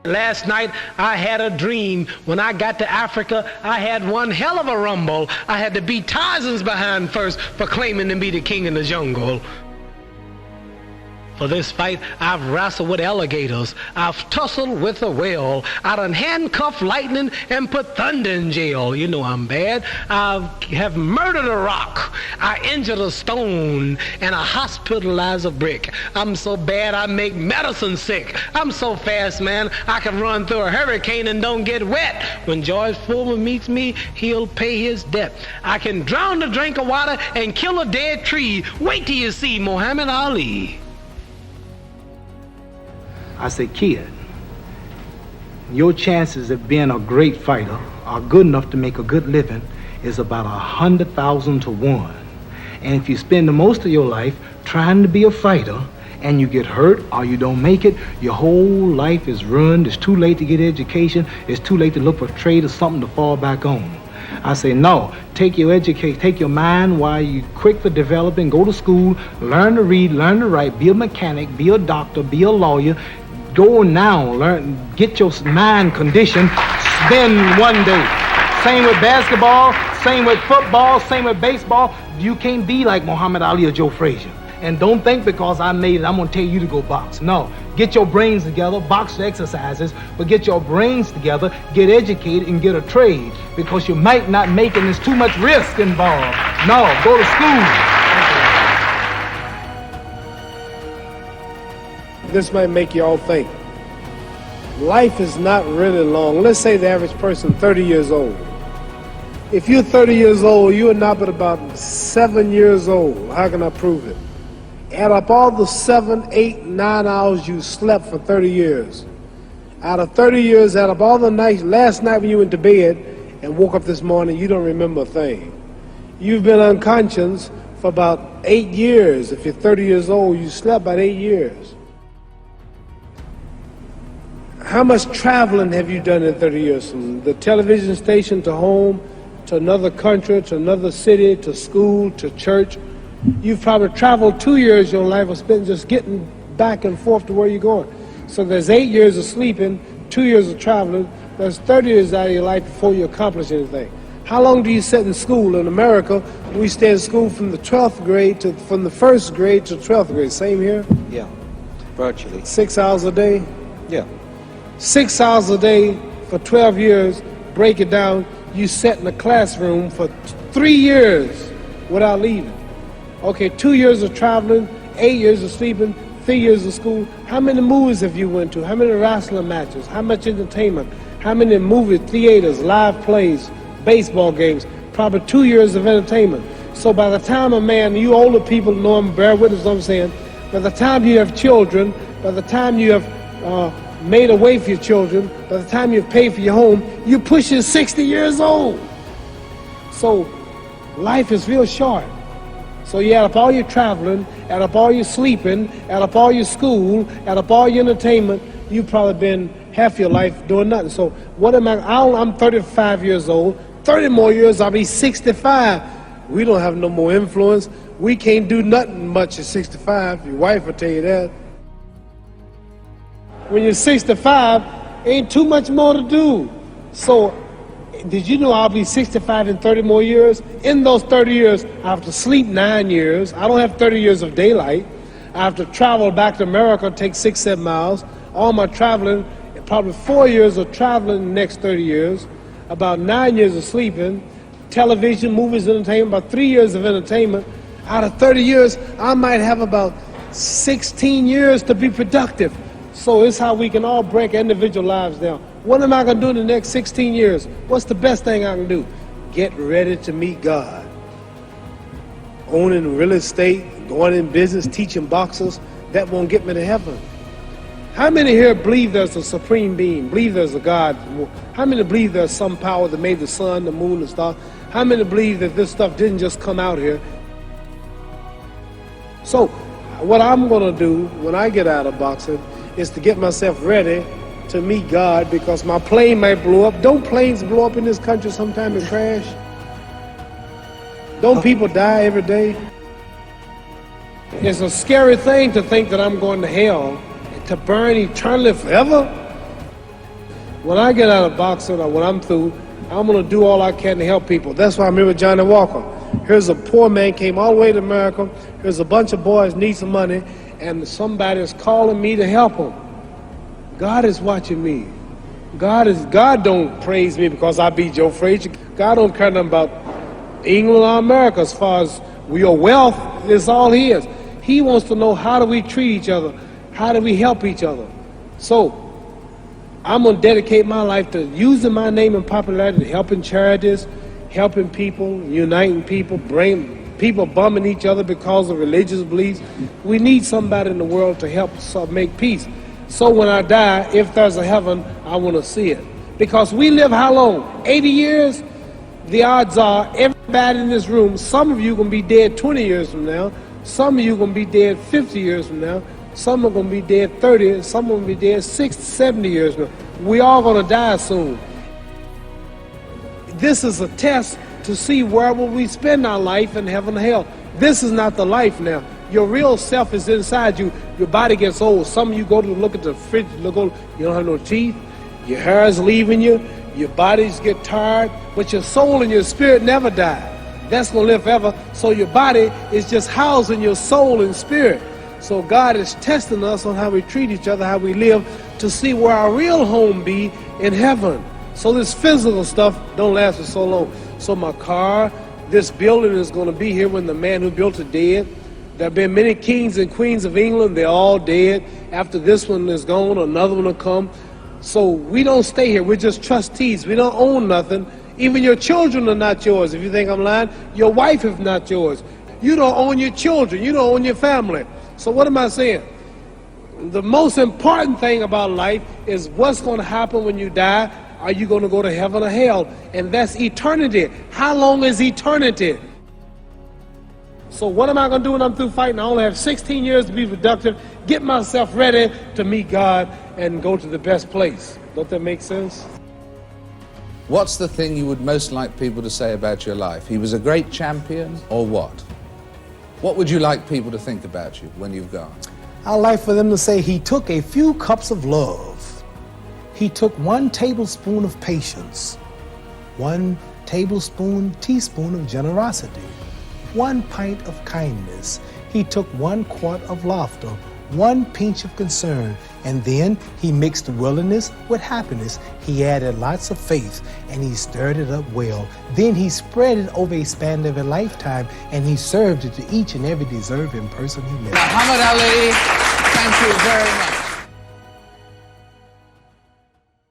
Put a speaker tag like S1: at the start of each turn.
S1: Last night I had a dream. When I got to Africa, I had one hell of a rumble. I had to beat Tarzan's behind first for claiming to be the king in the jungle. For this fight, I've wrestled with alligators. I've tussled with a whale. I done handcuffed lightning and put thunder in jail. You know I'm bad. I have murdered a rock. I injured a stone. And I hospitalized a brick. I'm so bad I make medicine sick. I'm so fast, man, I can run through a hurricane and don't get wet. When George Foreman meets me, he'll pay his debt. I can drown a drink of water and kill a dead tree. Wait till you see Muhammad Ali.
S2: I say, kid, your chances of being a great fighter are good enough to make a good living is about 100,000 to 1. And if you spend the most of your life trying to be a fighter and you get hurt or you don't make it, your whole life is ruined. It's too late to get education. It's too late to look for trade or something to fall back on. I say, no, take your mind while you're quick for developing, go to school, learn to read, learn to write, be a mechanic, be a doctor, be a lawyer. Go now, learn, get your mind conditioned, spend one day. Same with basketball, same with football, same with baseball. You can't be like Muhammad Ali or Joe Frazier. And don't think because I made it, I'm gonna tell you to go box. No, get your brains together, box the exercises, but get your brains together, get educated and get a trade because you might not make it and there's too much risk involved. No, go to school.
S3: This might make you all think. Life is not really long. Let's say the average person 30 years old. If you're 30 years old, you are not but about 7 years old. How can I prove it? Add up all the 7, 8, 9 hours you slept for 30 years. Out of 30 years, add up all the nights, last night when you went to bed and woke up this morning, you don't remember a thing. You've been unconscious for about 8 years. If you're 30 years old, you slept about 8 years. How much traveling have you done in 30 years? From the television station to home, to another country, to another city, to school, to church. You've probably traveled 2 years of your life or spent just getting back and forth to where you're going. So there's 8 years of sleeping, 2 years of traveling. There's 30 years out of your life before you accomplish anything. How long do you sit in school? In America, we stay in school from the 12th grade to, from the 1st grade to 12th grade. Same here?
S4: Yeah, virtually.
S3: 6 hours a day?
S4: Yeah.
S3: 6 hours a day for 12 years, break it down, you sat in the classroom for 3 years without leaving. Okay, 2 years of traveling, 8 years of sleeping, 3 years of school. How many movies have you went to? How many wrestling matches? How much entertainment? How many movie theaters, live plays, baseball games? Probably 2 years of entertainment. So by the time a man, you older people know him, bear witness what I'm saying, by the time you have children, by the time you have made a way for your children, by the time you've paid for your home, you're pushing 60 years old. So life is real short. So you add up all your traveling, add up all your sleeping, add up all your school, add up all your entertainment, you've probably been half your life doing nothing. So what am I'm 35 years old, 30 more years I'll be 65. We don't have no more influence. We can't do nothing much at 65. Your wife will tell you that. When you're 65, ain't too much more to do. So, did you know I'll be 65 in 30 more years? In those 30 years, I have to sleep 9 years. I don't have 30 years of daylight. I have to travel back to America, take 6, 7 miles. All my traveling, probably 4 years of traveling in the next 30 years. About 9 years of sleeping. Television, movies, entertainment, about 3 years of entertainment. Out of 30 years, I might have about 16 years to be productive. So it's how we can all break individual lives down. What am I going to do in the next 16 years? What's the best thing I can do? Get ready to meet God. Owning real estate, going in business, teaching boxers, that won't get me to heaven. How many here believe there's a supreme being, believe there's a God? How many believe there's some power that made the sun, the moon, the stars? How many believe that this stuff didn't just come out here? So what I'm going to do when I get out of boxing is to get myself ready to meet God, because my plane might blow up. Don't planes blow up in this country sometime and crash? Don't people die every day? It's a scary thing to think that I'm going to hell, to burn eternally forever. When I get out of boxing or when I'm through, I'm going to do all I can to help people. That's why I remember Johnny Walker. Here's a poor man, came all the way to America. Here's a bunch of boys need some money, and somebody is calling me to help them. God is watching me. God don't praise me because I beat Joe Frazier. God don't care nothing about England or America as far as your wealth is all his. He wants to know, how do we treat each other? How do we help each other? So I'm going to dedicate my life to using my name and popularity, helping charities, helping people, uniting people, bring people bumming each other because of religious beliefs. We need somebody in the world to help us make peace. So when I die, if there's a heaven, I want to see it. Because we live how long? 80 years? The odds are everybody in this room, some of you are going to be dead 20 years from now, some of you are going to be dead 50 years from now, some are going to be dead 30, some are going to be dead 60, 70 years from now. We all going to die soon. This is a test to see where will we spend our life in heaven or hell. This is not the life now. Your real self is inside you. Your body gets old. Some of you go to look at the fridge, you don't have no teeth, your hair is leaving you, your bodies get tired, but your soul and your spirit never die. That's going to live forever. So your body is just housing your soul and spirit. So God is testing us on how we treat each other, how we live, to see where our real home be in heaven. So this physical stuff don't last for so long. So my car, this building is going to be here when the man who built it dead. There have been many kings and queens of England. They're all dead. After this one is gone, another one will come. So we don't stay here. We're just trustees. We don't own nothing. Even your children are not yours. If you think I'm lying, your wife is not yours. You don't own your children. You don't own your family. So what am I saying? The most important thing about life is what's going to happen when you die. Are you going to go to heaven or hell? And that's eternity. How long is eternity? So what am I going to do when I'm through fighting? I only have 16 years to be productive, get myself ready to meet God and go to the best place. Don't that make sense?
S5: What's the thing you would most like people to say about your life? He was a great champion, or what? What would you like people to think about you when you've gone?
S2: I'd like for them to say he took a few cups of love. He took 1 tablespoon of patience, 1 teaspoon of generosity, 1 pint of kindness. He took 1 quart of laughter, 1 pinch of concern, and then he mixed willingness with happiness. He added lots of faith, and he stirred it up well. Then he spread it over a span of a lifetime, and he served it to each and every deserving person he met.
S5: Muhammad Ali, thank you very much.